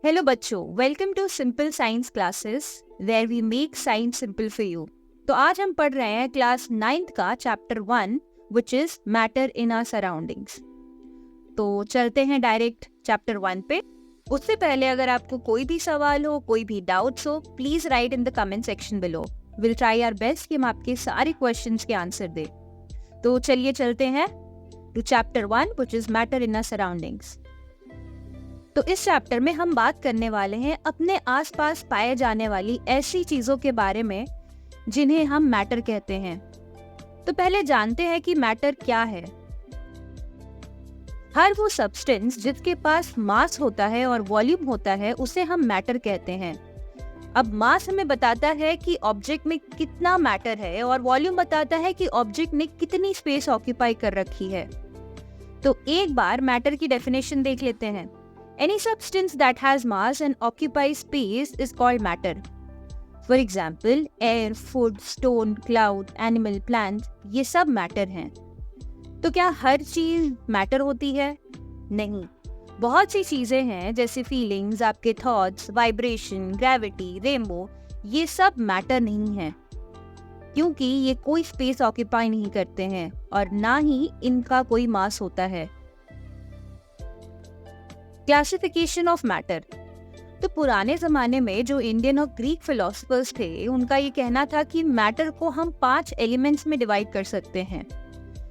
Hello बच्चों, welcome to simple science classes where we make science simple for you. तो आज हम पढ़ रहे हैं क्लास 9th का chapter 1 which is matter in our surroundings. तो चलते हैं डायरेक्ट चैप्टर 1 पे। उससे पहले अगर आपको कोई भी सवाल हो, कोई भी डाउट्स हो, please write in the comment section below. Will try our best कि हम आपके सारे क्वेश्चंस के आंसर दे। तो चलिए चलते हैं to chapter 1 which is matter in our surroundings. तो इस चैप्टर में हम बात करने वाले हैं अपने आसपास पाए जाने वाली ऐसी चीजों के बारे में जिन्हें हम मैटर कहते हैं। तो पहले जानते हैं कि मैटर क्या है। हर वो सब्सटेंस जिसके पास मास होता है और वॉल्यूम होता है उसे हम मैटर कहते हैं। अब मास हमें बताता है कि ऑब्जेक्ट में कितना मैटर है और वॉल्यूम बताता है कि ऑब्जेक्ट ने कितनी स्पेस ऑक्यूपाई कर रखी है। तो एक बार मैटर की डेफिनेशन देख लेते हैं। Any substance that has mass and occupies space is called matter. For example, air, food, stone, cloud, animal, plant, ये सब मैटर हैं। तो क्या हर चीज मैटर होती है? नहीं। बहुत सी चीजें हैं जैसे फीलिंग्स, आपके थॉट्स, वाइब्रेशन, ग्रेविटी, रेनबो, ये सब मैटर नहीं है क्योंकि ये कोई स्पेस ऑक्यूपाई नहीं करते हैं और ना ही इनका कोई मास होता है। Classification of matter. तो पुराने जमाने में जो इंडियन और ग्रीक फिलोसफर्स थे उनका ये कहना था कि मैटर को हम 5 एलिमेंट्स में डिवाइड कर सकते हैं,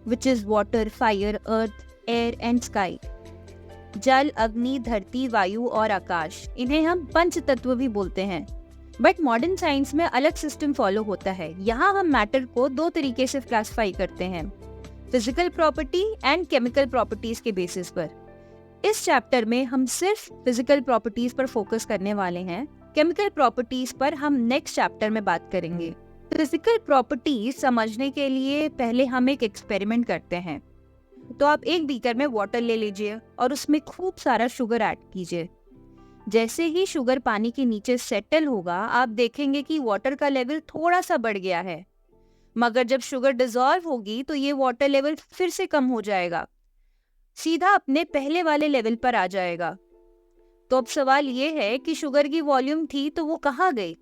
which is water, fire, earth, air and sky. जल, अग्नि, धरती, वायु और आकाश, इन्हें हम पंच तत्व भी बोलते हैं। बट मॉडर्न साइंस में अलग सिस्टम फॉलो होता है। यहाँ हम मैटर को 2 तरीके से क्लासिफाई करते हैं, physical property and chemical properties के बेसिस पर। इस चैप्टर में हम सिर्फ फिजिकल प्रॉपर्टीज पर फोकस करने वाले हैं। केमिकल प्रॉपर्टीज पर हम नेक्स्ट चैप्टर में बात करेंगे। फिजिकल प्रॉपर्टीज समझने के लिए पहले हम एक एक्सपेरिमेंट करते हैं। तो आप एक बीकर में वाटर ले लीजिए और उसमें खूब सारा शुगर ऐड कीजिए। जैसे ही शुगर पानी के नीचे सेटल होगा, आप देखेंगे कि वाटर का लेवल थोड़ा सा बढ़ गया है। मगर जब शुगर डिसॉल्व होगी तो ये वाटर लेवल फिर से कम हो जाएगा, सीधा अपने पहले वाले लेवल पर आ जाएगा। तो अब सवाल ये है कि शुगर की वॉल्यूम थी तो वो कहाँ गई?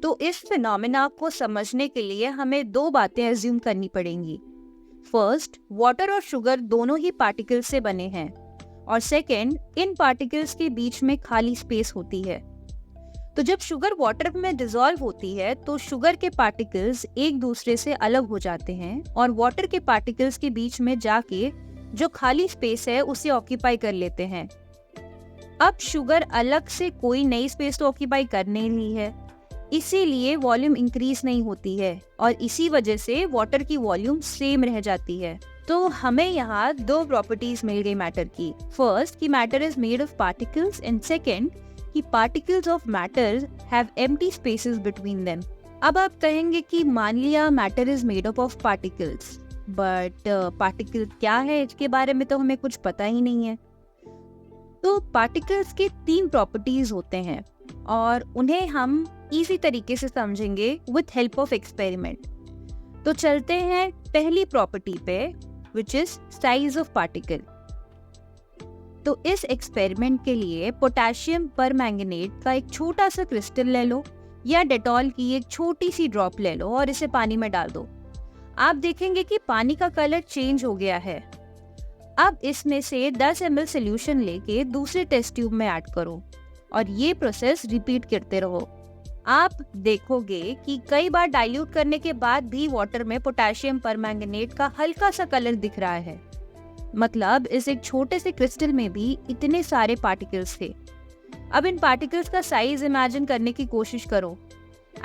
तो इस फिनोमेना को समझने के लिए हमें 2 बातें अज्यूम करनी पड़ेंगी। फर्स्ट, वाटर और शुगर दोनों ही पार्टिकल्स से बने हैं और सेकंड, इन पार्टिकल्स के बीच में खाली स्पेस होती है। तो जब शुगर वाटर में डिसॉल्व होती है तो शुगर के पार्टिकल्स एक दूसरे से अलग हो जाते हैं और वाटर के पार्टिकल्स के बीच में जाके जो खाली स्पेस है उसे ऑक्यूपाई कर लेते हैं। अब शुगर अलग से कोई नई स्पेस तो ऑक्यूपाई कर नहीं रही है, इसीलिए वॉल्यूम इंक्रीज नहीं होती है और इसी वजह से वाटर की वॉल्यूम सेम रह जाती है। तो हमें यहाँ 2 प्रॉपर्टीज मिल गई मैटर की। फर्स्ट, कि matter is made of particles and second, कि particles of matter have empty spaces between them. अब आप कहेंगे कि मान लिया matter is made up of particles, but particle क्या है इसके बारे में तो हमें कुछ पता ही नहीं है। तो पार्टिकल्स के 3 प्रॉपर्टीज होते हैं और उन्हें हम इजी तरीके से समझेंगे विथ हेल्प ऑफ एक्सपेरिमेंट। तो चलते हैं पहली प्रॉपर्टी पे, which is size of particle. तो इस एक्सपेरिमेंट के लिए पोटेशियम परमैंगनेट का एक छोटा सा क्रिस्टल ले लो या डेटॉल की एक छोटी सी ड्रॉप ले लो और इसे पानी में डाल दो। आप देखेंगे कि पानी का कलर चेंज हो गया है। अब इसमें से 10 ml सोल्यूशन लेके दूसरे टेस्ट ट्यूब में ऐड करो और ये प्रोसेस रिपीट करते रहो। आप देखोगे कि कई बार डाइल्यूट करने के बाद भी वाटर में पोटेशियम परमैंगनेट का हल्का सा कलर दिख रहा है। मतलब इस एक छोटे से क्रिस्टल में भी इतने सारे पार्टिकल्स थे। अब इन पार्टिकल्स का साइज इमेजिन करने की कोशिश करो।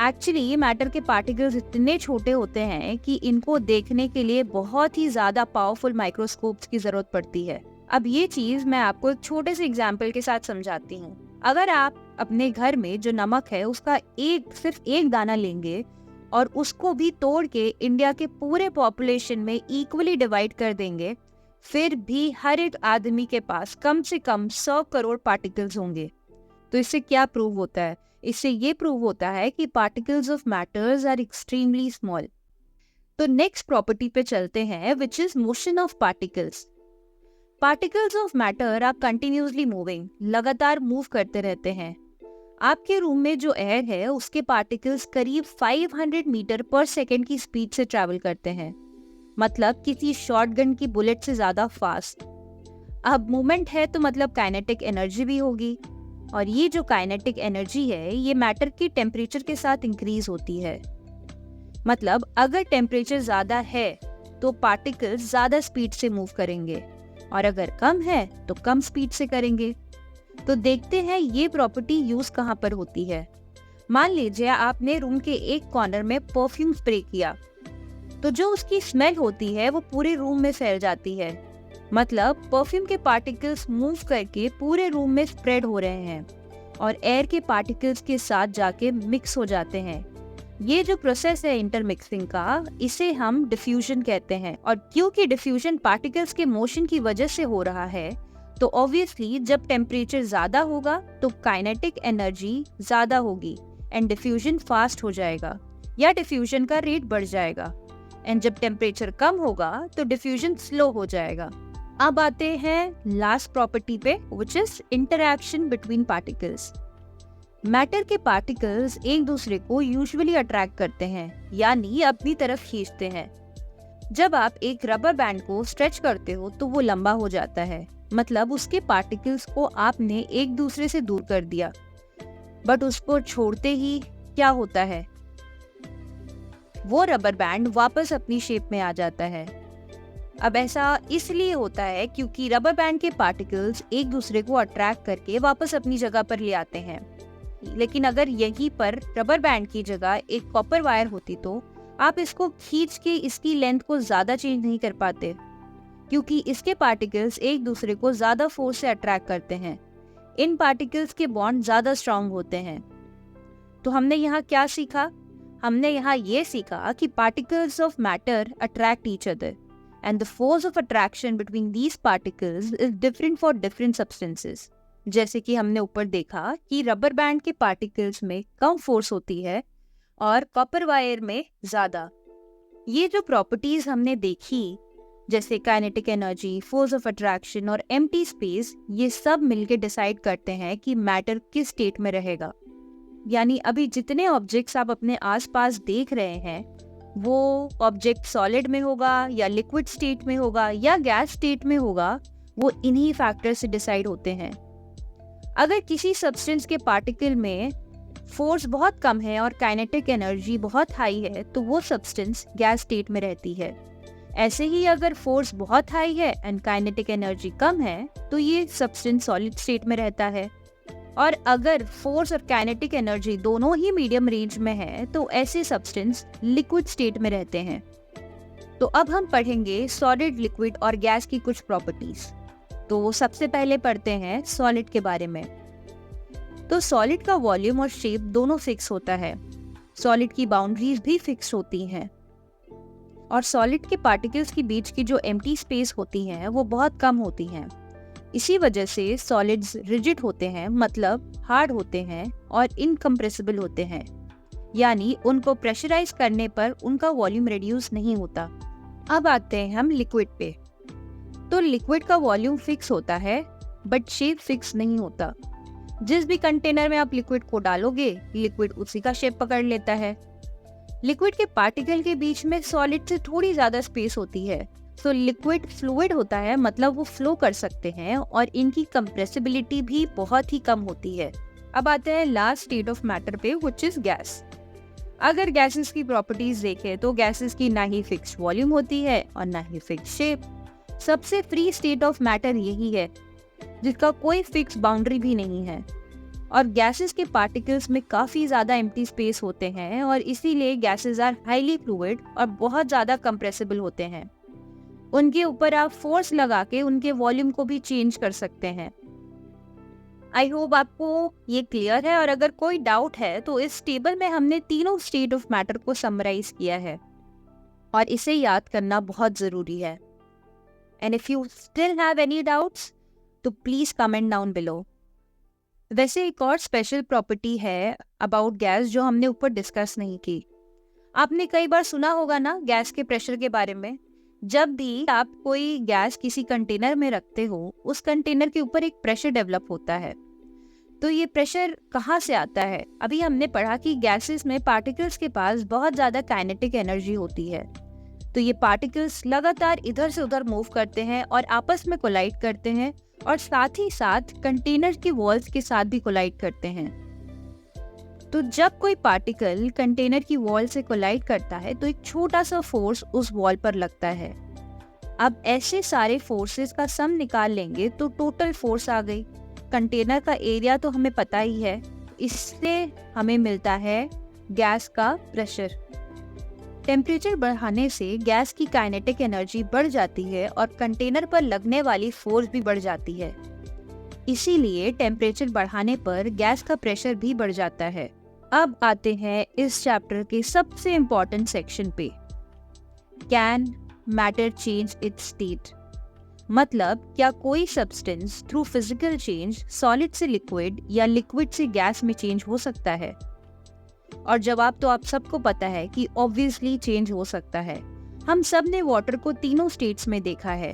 एक्चुअली मैटर के पार्टिकल्स इतने छोटे होते हैं कि इनको देखने के लिए बहुत ही ज्यादा पावरफुल माइक्रोस्कोप्स की जरूरत पड़ती है। अब ये चीज मैं आपको एक छोटे से एग्जाम्पल के साथ समझाती हूँ। अगर आप अपने घर में जो नमक है उसका सिर्फ एक दाना लेंगे और उसको भी तोड़ के इंडिया के पूरे पॉपुलेशन में इक्वली डिवाइड कर देंगे, फिर भी हर एक आदमी के पास कम से कम 100 करोड़ पार्टिकल्स होंगे। तो इससे क्या प्रूव होता है? इससे ये प्रूव होता है कि particles of matters are extremely small. तो नेक्स्ट प्रॉपर्टी पे चलते हैं, which is motion of particles. Particles of matter are continuously moving, लगातार मूव करते रहते हैं। आपके रूम में जो एयर है उसके पार्टिकल्स करीब 500 मीटर पर सेकेंड की स्पीड से ट्रैवल करते हैं, मतलब किसी शॉटगन की बुलेट से ज्यादा फास्ट। अब मूवमेंट है तो मतलब काइनेटिक एनर्जी भी होगी, और ये जो काइनेटिक एनर्जी है ये मैटर की टेम्परेचर के साथ इंक्रीज होती है। मतलब अगर टेम्परेचर ज्यादा है तो पार्टिकल्स ज्यादा स्पीड से मूव करेंगे, और अगर कम है तो कम स्पीड से करेंगे। तो देखते हैं ये प्रॉपर्टी यूज कहाँ पर होती है। मान लीजिए आपने रूम के एक कॉर्नर में परफ्यूम स्प्रे किया, तो जो उसकी स्मेल होती है वो पूरे रूम में फैल जाती है। मतलब परफ्यूम के पार्टिकल्स मूव करके पूरे रूम में स्प्रेड हो रहे हैं और एयर के पार्टिकल्स के साथ जाके मिक्स हो जाते हैं। ये जो प्रोसेस है इंटरमिक्सिंग का, इसे हम डिफ्यूजन कहते हैं। और क्योंकि डिफ्यूजन पार्टिकल्स के मोशन की वजह से हो रहा है, तो ऑब्वियसली जब टेम्परेचर ज्यादा होगा तो काइनेटिक एनर्जी ज्यादा होगी एंड डिफ्यूजन फास्ट हो जाएगा या डिफ्यूजन का रेट बढ़ जाएगा। एंड जब टेम्परेचर कम होगा तो डिफ्यूजन स्लो हो जाएगा। अब आते हैं लास्ट प्रॉपर्टी पे, which is interaction between particles. Matter के पार्टिकल्स एक दूसरे को यूजुअली अट्रैक्ट करते हैं, यानी अपनी तरफ खींचते हैं। जब आप एक रबर बैंड को स्ट्रेच करते हो तो वो लंबा हो जाता है, मतलब उसके पार्टिकल्स को आपने एक दूसरे से दूर कर दिया। बट उसको छोड़ते ही क्या होता है, वो रबर बैंड वापस अपनी शेप में आ जाता है। अब ऐसा इसलिए होता है क्योंकि रबर बैंड के पार्टिकल्स एक दूसरे को अट्रैक्ट करके वापस अपनी जगह पर ले आते हैं। लेकिन अगर यहीं पर रबर बैंड की जगह एक कॉपर वायर होती तो आप इसको खींच के इसकी लेंथ को ज्यादा चेंज नहीं कर पाते, क्योंकि इसके पार्टिकल्स एक दूसरे को ज्यादा फोर्स से अट्रैक्ट करते हैं। इन पार्टिकल्स के बॉन्ड ज्यादा स्ट्रांग होते हैं। तो हमने यहाँ क्या सीखा? हमने यहाँ ये सीखा कि particles of matter attract each other and the force of attraction between these particles is different for different substances. जैसे कि हमने ऊपर देखा कि रबर बैंड के पार्टिकल्स में कम फोर्स होती है और कॉपर वायर में ज्यादा। ये जो प्रॉपर्टीज हमने देखी, जैसे kinetic energy, force of attraction और एम्प्टी स्पेस, ये सब मिलके डिसाइड करते हैं कि मैटर किस स्टेट में रहेगा। यानी अभी जितने ऑब्जेक्ट्स आप अपने आसपास देख रहे हैं, वो ऑब्जेक्ट सॉलिड में होगा या लिक्विड स्टेट में होगा या गैस स्टेट में होगा, वो इन्हीं फैक्टर से डिसाइड होते हैं। अगर किसी सब्सटेंस के पार्टिकल में फोर्स बहुत कम है और काइनेटिक एनर्जी बहुत हाई है तो वो सब्सटेंस गैस स्टेट में रहती है। ऐसे ही अगर फोर्स बहुत हाई है एंड काइनेटिक एनर्जी कम है तो ये सब्सटेंस सॉलिड स्टेट में रहता है। और अगर फोर्स और काइनेटिक एनर्जी दोनों ही मीडियम रेंज में है तो ऐसे सब्सटेंस लिक्विड स्टेट में रहते हैं। तो अब हम पढ़ेंगे सॉलिड, लिक्विड और गैस की कुछ प्रॉपर्टीज। तो सबसे पहले पढ़ते हैं सॉलिड के बारे में। तो सॉलिड का वॉल्यूम और शेप दोनों फिक्स होता है। सॉलिड की बाउंड्रीज भी फिक्स होती हैं और सॉलिड के पार्टिकल्स के बीच की जो एम्प्टी स्पेस होती हैं वो बहुत कम होती हैं। इसी वजह से सॉलिड्स रिजिड होते हैं, मतलब हार्ड होते हैं और इनकम्प्रेसिबल होते हैं, यानी उनको प्रेशराइज करने पर उनका वॉल्यूम रिड्यूस नहीं होता। अब आते हैं हम लिक्विड पे। तो लिक्विड का वॉल्यूम फिक्स होता है बट शेप फिक्स नहीं होता। जिस भी कंटेनर में आप लिक्विड को डालोगे, लिक्विड उसी का शेप पकड़ लेता है। लिक्विड के पार्टिकल के बीच में सॉलिड से थोड़ी ज्यादा स्पेस होती है, तो लिक्विड फ्लूइड होता है, मतलब वो फ्लो कर सकते हैं और इनकी कंप्रेसिबिलिटी भी बहुत ही कम होती है। अब आते हैं लास्ट स्टेट ऑफ मैटर पे, व्हिच इज गैस। अगर गैसेस की प्रॉपर्टीज देखें तो गैसेस की ना ही फिक्स वॉल्यूम होती है और ना ही फिक्स शेप। सबसे फ्री स्टेट ऑफ मैटर यही है जिसका कोई फिक्स बाउंड्री भी नहीं है। और गैसेस के पार्टिकल्स में काफी ज्यादा एम्प्टी स्पेस होते हैं और इसीलिए गैसेस आर हाईली फ्लूइड और बहुत ज्यादा कंप्रेसिबल होते हैं। उनके ऊपर आप फोर्स लगा के उनके वॉल्यूम को भी चेंज कर सकते हैं। आई होप आपको ये क्लियर है, और अगर कोई डाउट है तो इस टेबल में हमने तीनों स्टेट ऑफ मैटर को समराइज किया है और इसे याद करना बहुत जरूरी है। And if you still have any doubts तो प्लीज कमेंट डाउन बिलो। वैसे एक और स्पेशल प्रॉपर्टी है अबाउट गैस जो हमने ऊपर डिस्कस नहीं की। आपने कई बार सुना होगा ना गैस के प्रेशर के बारे में, जब भी आप कोई गैस किसी कंटेनर में रखते हो, उस कंटेनर के ऊपर एक प्रेशर डेवलप होता है। तो ये प्रेशर कहाँ से आता है? अभी हमने पढ़ा कि गैसेस में पार्टिकल्स के पास बहुत ज़्यादा काइनेटिक एनर्जी होती है। तो ये पार्टिकल्स लगातार इधर से उधर मूव करते हैं और आपस में कोलाइड करते हैं, और साथ ही साथ कंटेनर की वॉल्स के साथ भी कोलाइड करते हैं। तो जब कोई पार्टिकल कंटेनर की वॉल से कोलाइड करता है तो एक छोटा सा फोर्स उस वॉल पर लगता है। अब ऐसे सारे फोर्सेस का सम निकाल लेंगे तो टोटल फोर्स आ गई। कंटेनर का एरिया तो हमें पता ही है, इससे हमें मिलता है गैस का प्रेशर। टेम्परेचर बढ़ाने से गैस की काइनेटिक एनर्जी बढ़ जाती है और कंटेनर पर लगने वाली फोर्स भी बढ़ जाती है। इसीलिए टेम्परेचर बढ़ाने पर गैस का प्रेशर भी बढ़ जाता है। अब आते हैं इस चैप्टर के सबसे इम्पोर्टेंट सेक्शन पे। Can matter change it's state? मतलब क्या कोई substance through physical change solid से लिक्विड या लिक्विड से गैस में चेंज हो सकता है? और जवाब तो आप सबको पता है कि ऑब्वियसली चेंज हो सकता है। हम सब ने वाटर को तीनों स्टेट्स में देखा है।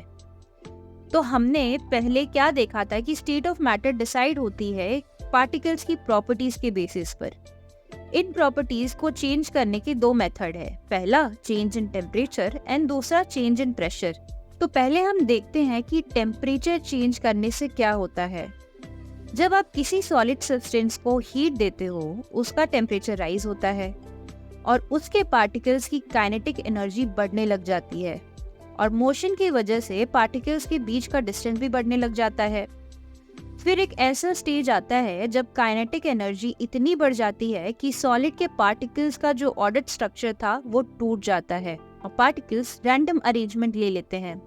तो हमने पहले क्या देखा था कि स्टेट ऑफ मैटर डिसाइड होती है पार्टिकल्स की प्रॉपर्टीज के बेसिस पर। इन प्रॉपर्टीज को चेंज करने के दो मेथड है, पहला चेंज इन टेम्परेचर एंड दूसरा चेंज इन प्रेशर। तो पहले हम देखते हैं कि टेम्परेचर चेंज करने से क्या होता है। जब आप किसी सॉलिड सब्सटेंस को हीट देते हो, उसका टेम्परेचर राइज होता है और उसके पार्टिकल्स की काइनेटिक एनर्जी बढ़ने लग जाती है, और मोशन की वजह से पार्टिकल्स के बीच का डिस्टेंस भी बढ़ने लग जाता है। फिर एक ऐसा स्टेज आता है जब काइनेटिक एनर्जी इतनी बढ़ जाती है कि सॉलिड के पार्टिकल्स का जो ऑर्डर्ड स्ट्रक्चर था वो टूट जाता है और पार्टिकल्स रैंडम अरेंजमेंट ले लेते हैं।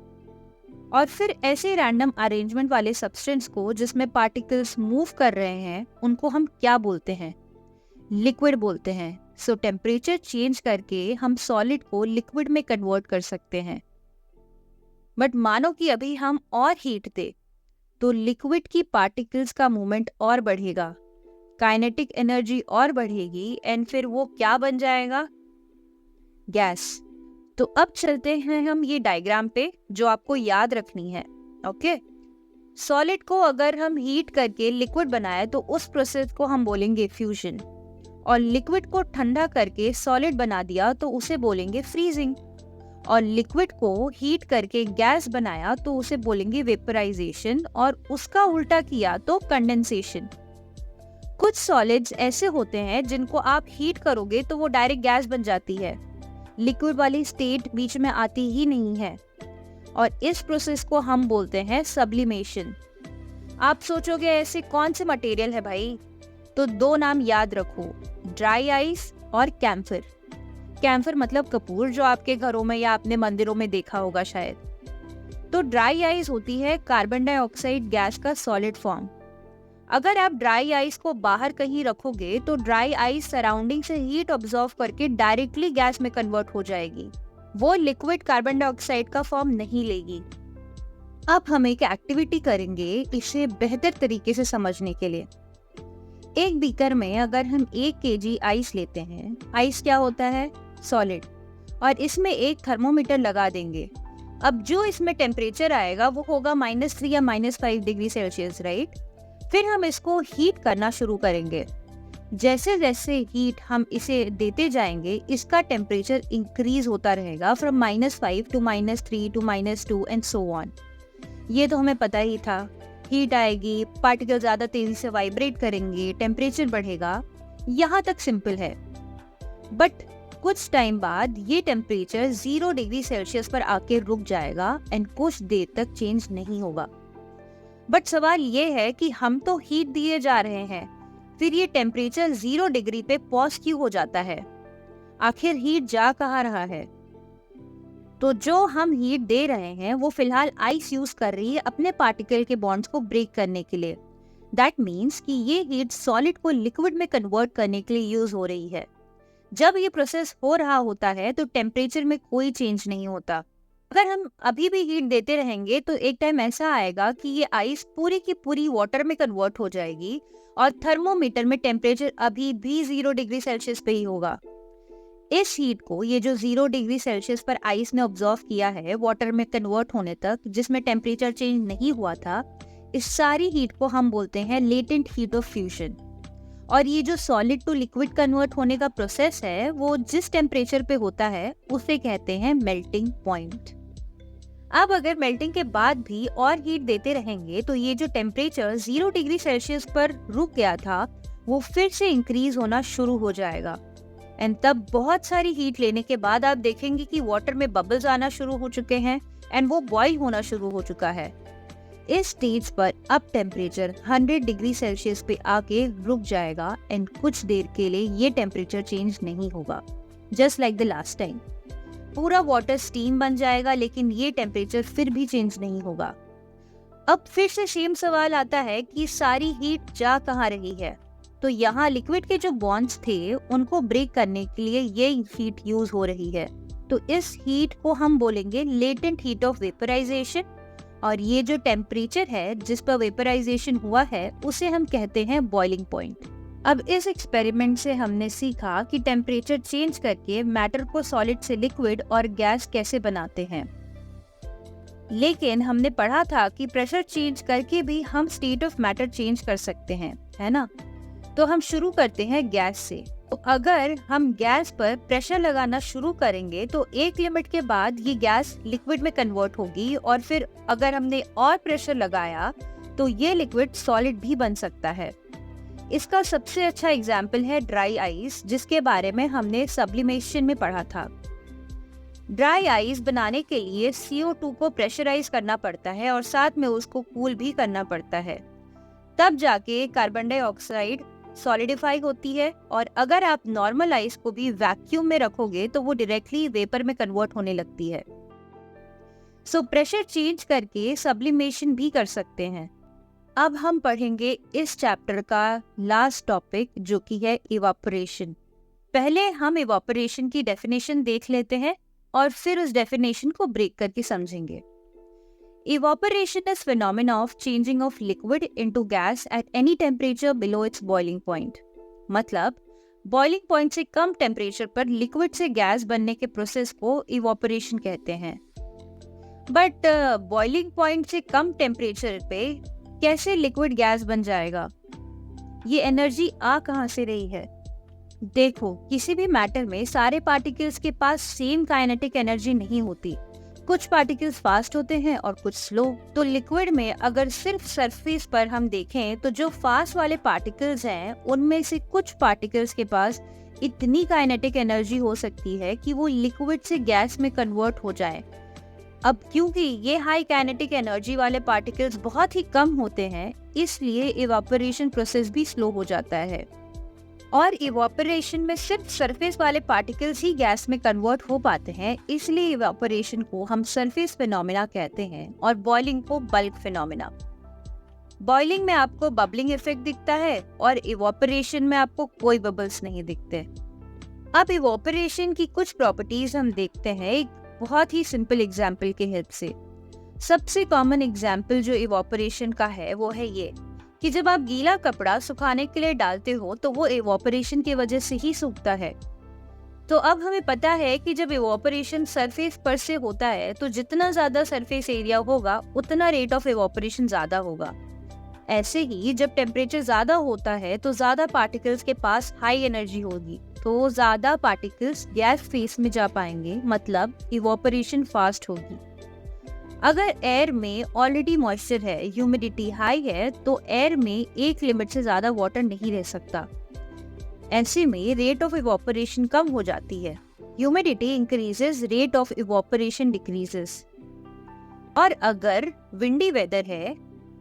और फिर ऐसे रैंडम अरेंजमेंट वाले सब्सटेंस को जिसमें पार्टिकल्स मूव कर रहे हैं, उनको हम क्या बोलते हैं? लिक्विड बोलते हैं। सो टेम्परेचर चेंज करके हम सॉलिड को लिक्विड में कन्वर्ट कर सकते हैं। बट मानो कि अभी हम और हीट दें तो लिक्विड की पार्टिकल्स का मूवमेंट और बढ़ेगा, काइनेटिक एनर्जी और बढ़ेगी, एंड फिर वो क्या बन जाएगा? गैस। तो अब चलते हैं हम ये डायग्राम पे जो आपको याद रखनी है। ओके, सॉलिड को अगर हम हीट करके लिक्विड बनाए तो उस प्रोसेस को हम बोलेंगे फ्यूजन, और लिक्विड को ठंडा करके सॉलिड बना दिया तो उसे बोलेंगे फ्रीजिंग, और लिक्विड को हीट करके गैस बनाया तो उसे बोलेंगे वेपराइजेशन, और उसका उल्टा किया तो कंडेंसेशन। कुछ सॉलिड्स ऐसे होते हैं जिनको आप हीट करोगे तो वो डायरेक्ट गैस बन जाती है, लिक्विड वाली स्टेट बीच में आती ही नहीं है, और इस प्रोसेस को हम बोलते हैं सब्लिमेशन। आप सोचोगे ऐसे कौन से मटेरियल है भाई? तो दो नाम याद रखो, ड्राई आइस और कैम्फर। कैम्फर मतलब कपूर, जो आपके घरों में या अपने मंदिरों में देखा होगा शायद। तो ड्राई आइस होती है कार्बन डाइऑक्साइड गैस का सॉलिड फॉर्म। अगर आप ड्राई आइस को बाहर कहीं रखोगे तो ड्राई आइस सराउंडिंग से हीट ऑब्जॉर्व करके डायरेक्टली गैस में कन्वर्ट हो जाएगी, वो लिक्विड कार्बन डाइऑक्साइड का फॉर्म नहीं लेगी। अब हम एक एक्टिविटी करेंगे इसे बेहतर तरीके से समझने के लिए। एक बीकर में अगर हम 1 kg आइस लेते हैं, आइस क्या होता है? सॉलिड, और इसमें एक थर्मोमीटर लगा देंगे। अब जो इसमें टेम्परेचर आएगा वो होगा -3 या -5 डिग्री सेल्सियस, राइट? फिर हम इसको हीट करना शुरू करेंगे। जैसे जैसे हीट हम इसे देते जाएंगे, इसका टेम्परेचर इंक्रीज होता रहेगा from -5 to -3 to -2 and so on. ये तो हमें पता ही था, हीट आएगी, पार्टिकल ज्यादा तेजी से वाइब्रेट करेंगे, टेम्परेचर बढ़ेगा, यहाँ तक सिंपल है। बट कुछ टाइम बाद ये टेम्परेचर 0 डिग्री सेल्सियस पर आके रुक जाएगा एंड कुछ देर तक चेंज नहीं होगा। बट सवाल ये है कि हम तो हीट दिए जा रहे हैं, फिर ये टेम्परेचर 0 डिग्री पे पॉज क्यों हो जाता है? आखिर हीट जा कहाँ रहा है? तो जो हम हीट दे रहे हैं वो फिलहाल आइस यूज कर रही है अपने पार्टिकल के बॉन्ड्स को ब्रेक करने के लिए। दैट मीन्स कि ये हीट सॉलिड को लिक्विड में कन्वर्ट करने के लिए यूज हो रही है। जब ये प्रोसेस हो रहा होता है तो टेम्परेचर में कोई चेंज नहीं होता। अगर हम अभी भी हीट देते रहेंगे तो एक टाइम ऐसा आएगा कि ये आइस पूरी की पूरी वाटर में कन्वर्ट हो जाएगी और थर्मोमीटर में टेम्परेचर अभी भी 0 डिग्री सेल्सियस पे ही होगा। इस हीट को, ये जो 0 डिग्री सेल्सियस पर आइस ने ऑब्जर्व किया है वाटर में कन्वर्ट होने तक, जिसमें टेम्परेचर चेंज नहीं हुआ था, इस सारी हीट को हम बोलते हैं लेटेंट हीट ऑफ फ्यूजन। और ये जो सॉलिड टू लिक्विड कन्वर्ट होने का प्रोसेस है वो जिस टेम्परेचर पे होता है उसे कहते हैं मेल्टिंग पॉइंट। अब अगर मेल्टिंग के बाद भी और हीट देते रहेंगे तो ये जो टेम्परेचर 0 डिग्री सेल्सियस पर रुक गया था वो फिर से इंक्रीज होना शुरू हो जाएगा। एंड तब बहुत सारी हीट लेने के बाद आप देखेंगे कि वाटर में बबल्स आना शुरू हो चुके हैं एंड वो बॉईल होना शुरू हो चुका है। इस स्टेज पर अब टेम्परेचर 100 डिग्री सेल्सियस पे आके रुक जाएगा एंड कुछ देर के लिए ये टेम्परेचर चेंज नहीं होगा, just like the last time. पूरा वाटर स्टीम बन जाएगा लेकिन ये टेम्परेचर फिर भी चेंज नहीं होगा। अब फिर से सेम सवाल आता है कि सारी हीट जा कहाँ रही है? तो यहाँ लिक्विड के जो बॉन्ड्स थे उनको ब्रेक करने के लिए ये हीट यूज हो रही है। तो इस हीट को हम बोलेंगे लेटेंट हीट ऑफ वेपराइजेशन, और ये जो टेम्परेचर है जिस पर वेपराइजेशन हुआ है उसे हम कहते हैं बॉइलिंग पॉइंट। अब इस एक्सपेरिमेंट से हमने सीखा कि टेम्परेचर चेंज करके मैटर को सॉलिड से लिक्विड और गैस कैसे बनाते हैं, लेकिन हमने पढ़ा था कि प्रेशर चेंज करके भी हम स्टेट ऑफ मैटर चेंज कर सकते हैं, है ना? तो हम शुरू करते हैं गैस से। तो अगर हम गैस पर प्रेशर लगाना शुरू करेंगे तो एक लिमिट के बाद ये गैस लिक्विड में कन्वर्ट होगी, और फिर अगर हमने और प्रेशर लगाया तो ये लिक्विड सॉलिड भी बन सकता है। इसका सबसे अच्छा एग्जाम्पल है ड्राई आइस, जिसके बारे में हमने सब्लिमेशन में पढ़ा था। ड्राई आइस बनाने के लिए CO2 को प्रेशराइज करना पड़ता है और साथ में उसको कूल भी करना पड़ता है, तब जाके कार्बन डाइऑक्साइड सॉलिडिफाई होती है। और अगर आप नॉर्मल आइस को भी वैक्यूम में रखोगे तो वो डायरेक्टली वेपर में कन्वर्ट होने लगती है। सो प्रेशर चेंज करके सब्लिमेशन भी कर सकते हैं। अब हम पढ़ेंगे इस चैप्टर का लास्ट टॉपिक, जो कि है इवापोरेशन। पहले हम इवापोरेशन की डेफिनेशन देख लेते हैं और फिर उस डेफिनेशन को ब्रेक करके समझेंगे। Evaporation is phenomena of changing of liquid into gas at any temperature below its boiling point। मतलब बॉइलिंग पॉइंट से कम टेम्परेचर पर लिक्विड से गैस बनने के प्रोसेस को इवापोरेशन कहते हैं। बट बॉइलिंग पॉइंट से कम टेम्परेचर पे कैसे लिक्विड गैस बन जाएगा? ये एनर्जी आ कहाँ से रही है? देखो, किसी भी मैटर में सारे पार्टिकल्स के पास सेम काइनेटिक एनर्जी नहीं होती। कुछ पार्टिकल्स फास्ट होते हैं और कुछ स्लो। तो लिक्विड में अगर सिर्फ सरफेस पर हम देखें तो जो फास्ट वाले पार्टिकल्स हैं उनमें से कुछ पार्टिकल्स के पास इतनी काइनेटिक एनर्जी हो सकती है कि वो लिक्विड से गैस में कन्वर्ट हो जाए। अब क्योंकि ये हाई काइनेटिक एनर्जी वाले पार्टिकल्स बहुत ही कम होते हैं, इसलिए इवापोरेशन प्रोसेस भी स्लो हो जाता है। और इवापोरेशन में सिर्फ सरफेस वाले पार्टिकल्स ही गैस में कन्वर्ट हो पाते हैं, इसलिए इवापोरेशन को हम सरफेस फिनोमेना कहते हैं और बॉइलिंग को बल्क फिनोमेना। बॉइलिंग में आपको बबलिंग इफेक्ट दिखता है और इवापोरेशन में आपको कोई बबल्स नहीं दिखते। अब इवापोरेशन की कुछ प्रॉपर्टीज हम देखते हैं एक बहुत ही सिंपल एग्जाम्पल के हेल्प से। सबसे कॉमन एग्जाम्पल जो इवापोरेशन का है वो है ये कि जब आप गीला कपड़ा सुखाने के लिए डालते हो तो वो इवापोरेशन की वजह से ही सूखता है। तो अब हमें पता है कि जब इवापोरेशन सरफेस पर से होता है तो जितना ज्यादा सरफेस एरिया होगा उतना रेट ऑफ इवापोरेशन ज्यादा होगा। ऐसे ही जब टेम्परेचर ज्यादा होता है तो ज्यादा पार्टिकल्स के पास हाई एनर्जी होगी, तो ज्यादा पार्टिकल्स गैस फेस में जा पाएंगे, मतलब इवापोरेशन फास्ट होगी। अगर एयर में ऑलरेडी मॉइस्चर है, ह्यूमिडिटी हाई है, तो एयर में एक लिमिट से ज्यादा वाटर नहीं रह सकता। ऐसे में रेट ऑफ इवापोरेशन कम हो जाती है। Humidity increases, rate of evaporation decreases. और अगर विंडी वेदर है,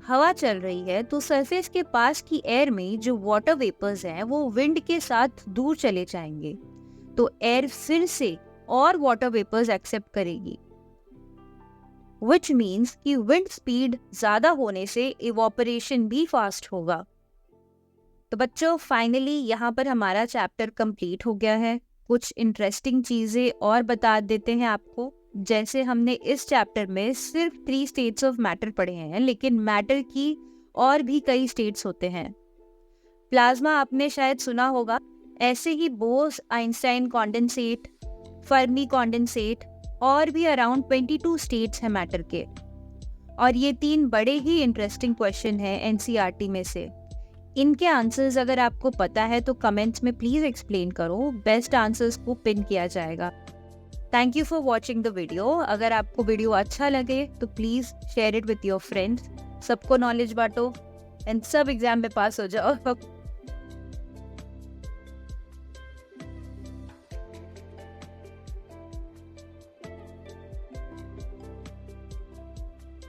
हवा चल रही है, तो सरफेस के पास की एयर में जो वाटर वेपर्स हैं वो विंड के साथ दूर चले जाएंगे, तो एयर फिर से और वाटर वेपर्स एक्सेप्ट करेगी, which means कि विंड स्पीड ज्यादा होने से इवापोरेशन भी फास्ट होगा। तो बच्चों, फाइनली यहाँ पर हमारा चैप्टर कंप्लीट हो गया है। कुछ इंटरेस्टिंग चीजें और बता देते हैं आपको। जैसे हमने इस चैप्टर में सिर्फ 3 स्टेट्स ऑफ मैटर पढ़े हैं, लेकिन मैटर की और भी कई स्टेट्स होते हैं। प्लाज्मा आपने शायद सुना होगा, ऐसे ही Bose Einstein condensate, Fermi condensate और भी अराउंड 22 स्टेट्स हैं मैटर के। और ये 3 बड़े ही इंटरेस्टिंग क्वेश्चन हैं एनसीईआरटी में से। इनके आंसर्स अगर आपको पता है तो कमेंट्स में प्लीज एक्सप्लेन करो, बेस्ट आंसर्स को पिन किया जाएगा। Thank you for watching the video. अगर आपको वीडियो अच्छा लगे तो please share it with your friends. सबको नॉलेज बांटो एंड सब एग्जाम में पास हो जाओ।